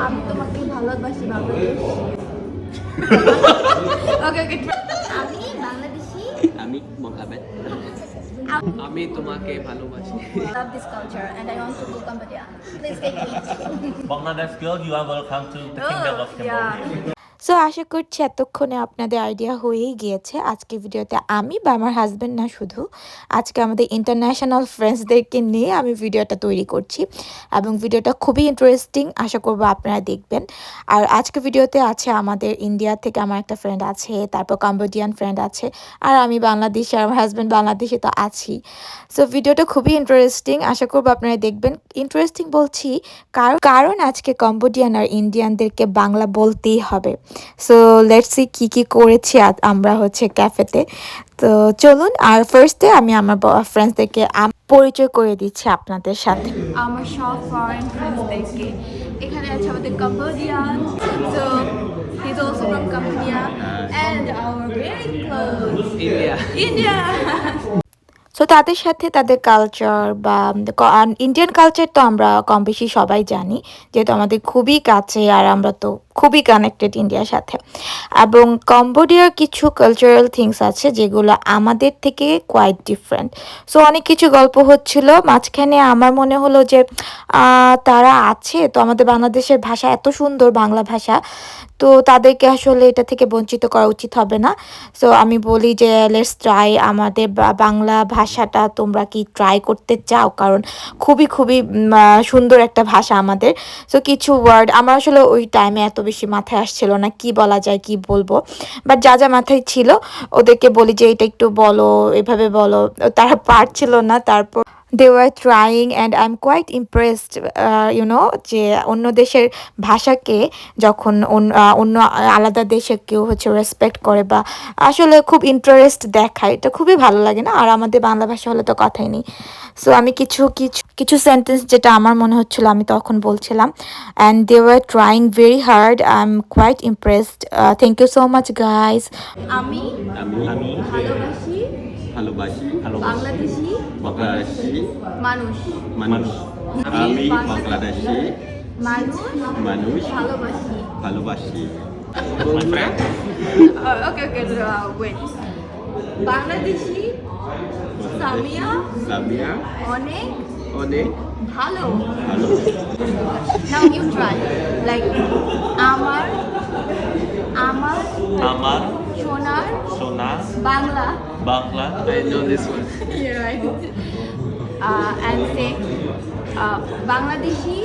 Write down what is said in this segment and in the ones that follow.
আমি তোমাকে ভালোবাসি বাংলাদেশ। ওকে ওকে আমি বাংলাদেশি। আমি মহাবেদ। আমি তোমাকে ভালোবাসি। Love this culture and I want to go Cambodia. Please take me. Bangladesh girl, you are welcome to the Kingdom of Cambodia. So আশা করছি এতক্ষণে আপনাদের আইডিয়া হয়েই গিয়েছে আজকের ভিডিওতে আমি বা আমার হাজব্যান্ড না, শুধু আজকে আমাদের ইন্টারন্যাশনাল ফ্রেন্ডসদেরকে নিয়ে আমি ভিডিওটা তৈরি করছি এবং ভিডিওটা খুবই ইন্টারেস্টিং, আশা করবো আপনারা দেখবেন। আর আজকে ভিডিওতে আছে আমাদের ইন্ডিয়া থেকে আমার একটা ফ্রেন্ড আছে, তারপর কম্বোডিয়ান ফ্রেন্ড আছে, আর আমি বাংলাদেশি, আর আমার হাজব্যান্ড বাংলাদেশে তো আছি। সো ভিডিওটা খুবই ইন্টারেস্টিং, আশা করবো আপনারা দেখবেন। ইন্টারেস্টিং বলছি কারণ আজকে কম্বোডিয়ান আর ইন্ডিয়ানদেরকে বাংলা বলতেই হবে। সো লেটস সি কী করেছি আমরা হচ্ছে ক্যাফেতে। তো চলুন, আর ফার্স্টে আমি আমার ফ্রেন্ডসদেরকে পরিচয় করে দিচ্ছি আপনাদের সাথে। আমার সব ফরেন ফ্রেন্ডসদেরকে এখানে আছে আমাদের Cambodian, so he's also from Cambodia and our very close India. So তাদের সাথে তাদের কালচার বা ইন্ডিয়ান কালচার তো আমরা কম বেশি সবাই জানি, যেহেতু আমাদের খুবই কাছে আর আমরা তো খুবই কানেক্টেড ইন্ডিয়ার সাথে। এবং কম্বোডিয়ার কিছু কালচারাল থিংস আছে যেগুলো আমাদের থেকে কোয়াইট ডিফারেন্ট। সো অনেক কিছু গল্প হচ্ছিল মাঝখানে, আমার মনে হলো যে তারা আছে তো আমাদের বাংলাদেশের ভাষা এত সুন্দর, বাংলা ভাষা, তো তাদেরকে আসলে এটা থেকে বঞ্চিত করা উচিত হবে না। সো আমি বলি যে লেটস ট্রাই আমাদের বাংলা ভাষাটা, তোমরা কি ট্রাই করতে চাও? কারণ খুবই খুবই সুন্দর একটা ভাষা আমাদের। সো কিছু ওয়ার্ড আমার আসলে ওই টাইমে এত বেশি মাথায় আসছিল না কি বলা যায় কি বলবো, বাট যা যা মাথায় ছিল ওদেরকে বলি যে এটা একটু বলো, এভাবে বলো, তারা পারছিল না। তারপর they were trying and I'm quite impressed, যে অন্য দেশের ভাষাকে যখন অন্য আলাদা দেশে কেউ হচ্ছে রেসপেক্ট করে বা আসলে খুব ইন্টারেস্ট দেখায়, এটা খুবই ভালো লাগে না? আর আমাদের বাংলা ভাষা হলে তো কথাই নেই। সো আমি কিছু কিছু কিছু সেন্টেন্স যেটা আমার মনে হচ্ছিল আমি তখন বলছিলাম, and they were trying very hard. I am quite impressed. Thank you so much guys. আমি ভালোবাসি বাংলাদেশি মানুষ। আমি বাংলাদেশি মানুষ ভালোবাসি। My friend, okay okay wait Bangladeshi Samia Samia অনেক অনেক ভালো। ভালো। নাও ইউ ট্রাই লাইক আমার আমার আমার সোনার সোনা Bangla Bangla I know this one. right and say Bangladeshi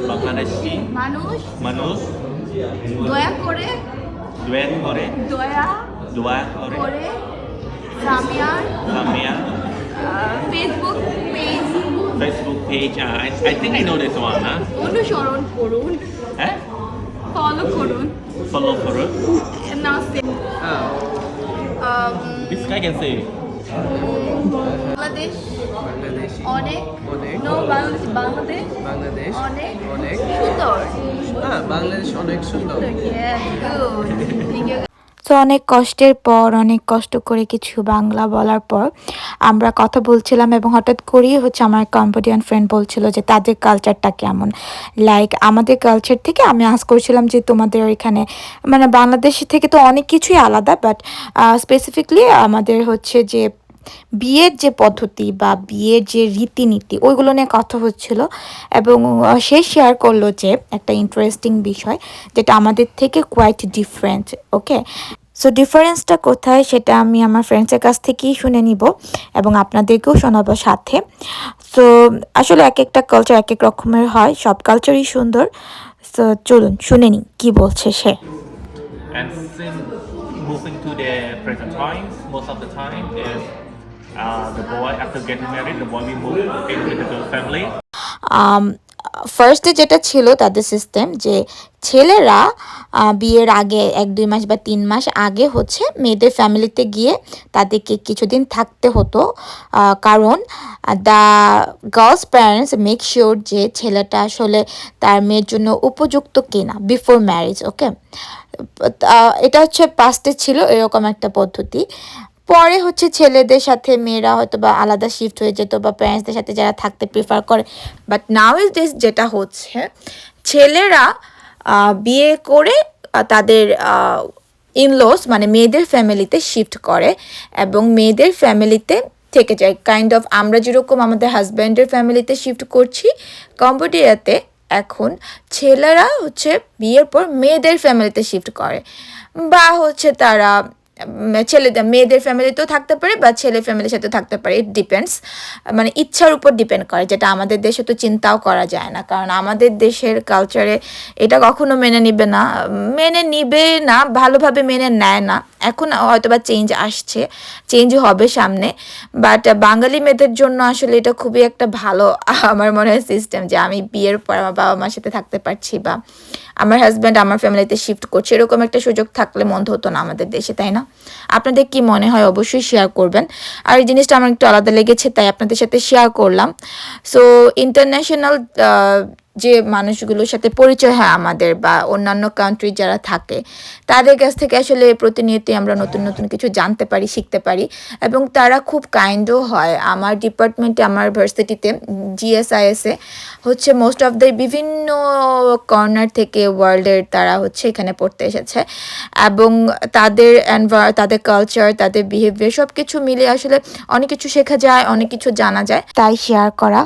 Bangladeshi মানুষ মানুষ দয়া করে দয়া দয়া করে করে সামিয়ার Samia Facebook page Facebook page. I think I know this one, huh? অনুসরণ করুন, Eh? ফলো করুন। Follow for it. Now say This guy can say. Bangladesh Bangladeshi অনেক অনেক নো বাংলাদেশ বাংলাদেশ অনেক অনেক সুন্দর। বাংলাদেশ অনেক সুন্দর। Yes, good. Thank you. So অনেক কষ্টের পর, অনেক কষ্ট করে কিছু বাংলা বলার পর আমরা কথা বলছিলাম এবং হঠাৎ করেই হচ্ছে আমার কম্বোডিয়ান ফ্রেন্ড বলছিল যে তাদের কালচারটা কেমন। লাইক আমাদের কালচার থেকে আমি আজ করছিলাম যে তোমাদের এখানে মানে বাংলাদেশ থেকে তো অনেক কিছুই আলাদা, বাট স্পেসিফিকলি আমাদের হচ্ছে যে বিয়ের যে পদ্ধতি বা বিয়ের যে রীতিনীতি ওইগুলো নিয়ে কথা হচ্ছিল। এবং সে শেয়ার করলো যে একটা ইন্টারেস্টিং বিষয় যেটা আমাদের থেকে কোয়াইট ডিফারেন্ট। ওকে, সো ডিফারেন্সটা কোথায় সেটা আমি আমার ফ্রেন্ডসের কাছ থেকেই শুনে নিব এবং আপনাদেরকেও শোনাবো সাথে। সো আসলে এক একটা কালচার এক এক রকমের হয়, সব কালচারই সুন্দর। সো চলুন শুনে নিই কী বলছে সে। And since moving to the present times, most of the time is the boy after getting married, the boy will move in with the girl family. ফার্স্টে যেটা ছিল তাদের সিস্টেম যে ছেলেরা বিয়ের আগে 1-2 মাস বা 3 মাস আগে হচ্ছে মেয়েদের ফ্যামিলিতে গিয়ে তাদেরকে কিছুদিন থাকতে হতো, কারণ the girls parents make sure যে ছেলেটা আসলে তার মেয়ের জন্য উপযুক্ত কিনা বিফোর ম্যারেজ। ওকে, এটা হচ্ছে পাস্টে ছিল এরকম একটা পদ্ধতি। পরে হচ্ছে ছেলেদের সাথে মেয়েরা হয়তো বা আলাদা শিফট হয়ে যেত বা প্যারেন্টসদের সাথে যারা থাকতে প্রিফার করে। বাট নাও ইজ ডেজ যেটা হচ্ছে ছেলেরা বিয়ে করে তাদের ইনলস মানে মেয়েদের ফ্যামিলিতে শিফট করে এবং মেয়েদের ফ্যামিলিতে থেকে যায়। কাইন্ড অফ আমরা যেরকম আমাদের হাজব্যান্ডের ফ্যামিলিতে শিফট করছি, কম্বোডিয়াতে এখন ছেলেরা হচ্ছে বিয়ের পর মেয়েদের ফ্যামিলিতে শিফট করে, বা হচ্ছে তারা ছেলেদের মেয়েদের ফ্যামিলিতেও থাকতে পারে বা ছেলে ফ্যামিলির সাথেও থাকতে পারে। ইট ডিপেন্ডস, মানে ইচ্ছার উপর ডিপেন্ড করে, যেটা আমাদের দেশে তো চিন্তাও করা যায় না, কারণ আমাদের দেশের কালচারে এটা কখনো মেনে নিবে না, ভালোভাবে মেনে নেয় না। এখন হয়তো বা চেঞ্জ আসছে, চেঞ্জ হবে সামনে, বাট বাঙালি মেয়েদের জন্য আসলে এটা খুবই একটা ভালো আমার মনে হয় সিস্টেম, যে আমি বিয়ের পর আমার বাবা মার সাথে থাকতে পারছি বা আমার হাজব্যান্ড আমার ফ্যামিলিতে শিফট করছে, এরকম একটা সুযোগ থাকলে মন্দ হতো না আমাদের দেশে, তাই না? আপনাদের কি মনে হয় অবশ্যই শেয়ার করবেন। আর এই জিনিসটা আমার একটু আলাদা লেগেছে, তাই আপনাদের সাথে শেয়ার করলাম। সো ইন্টারন্যাশনাল যে মানুষগুলোর সাথে পরিচয় হয় আমাদের বা অন্যান্য কান্ট্রি যারা থাকে, তাদের কাছ থেকে আসলে প্রতিনিয়তই আমরা নতুন নতুন কিছু জানতে পারি, শিখতে পারি, এবং তারা খুব কাইন্ডও হয়। আমার ডিপার্টমেন্টে, আমার ভার্সিটিতে জিএসআইএসে হচ্ছে মোস্ট অফ দ্য বিভিন্ন কর্নার থেকে ওয়ার্ল্ডের তারা হচ্ছে এখানে পড়তে এসেছে, এবং তাদের কালচার, তাদের বিহেভিয়ার সব কিছু মিলে আসলে অনেক কিছু শেখা যায়, অনেক কিছু জানা যায়, তাই শেয়ার করা।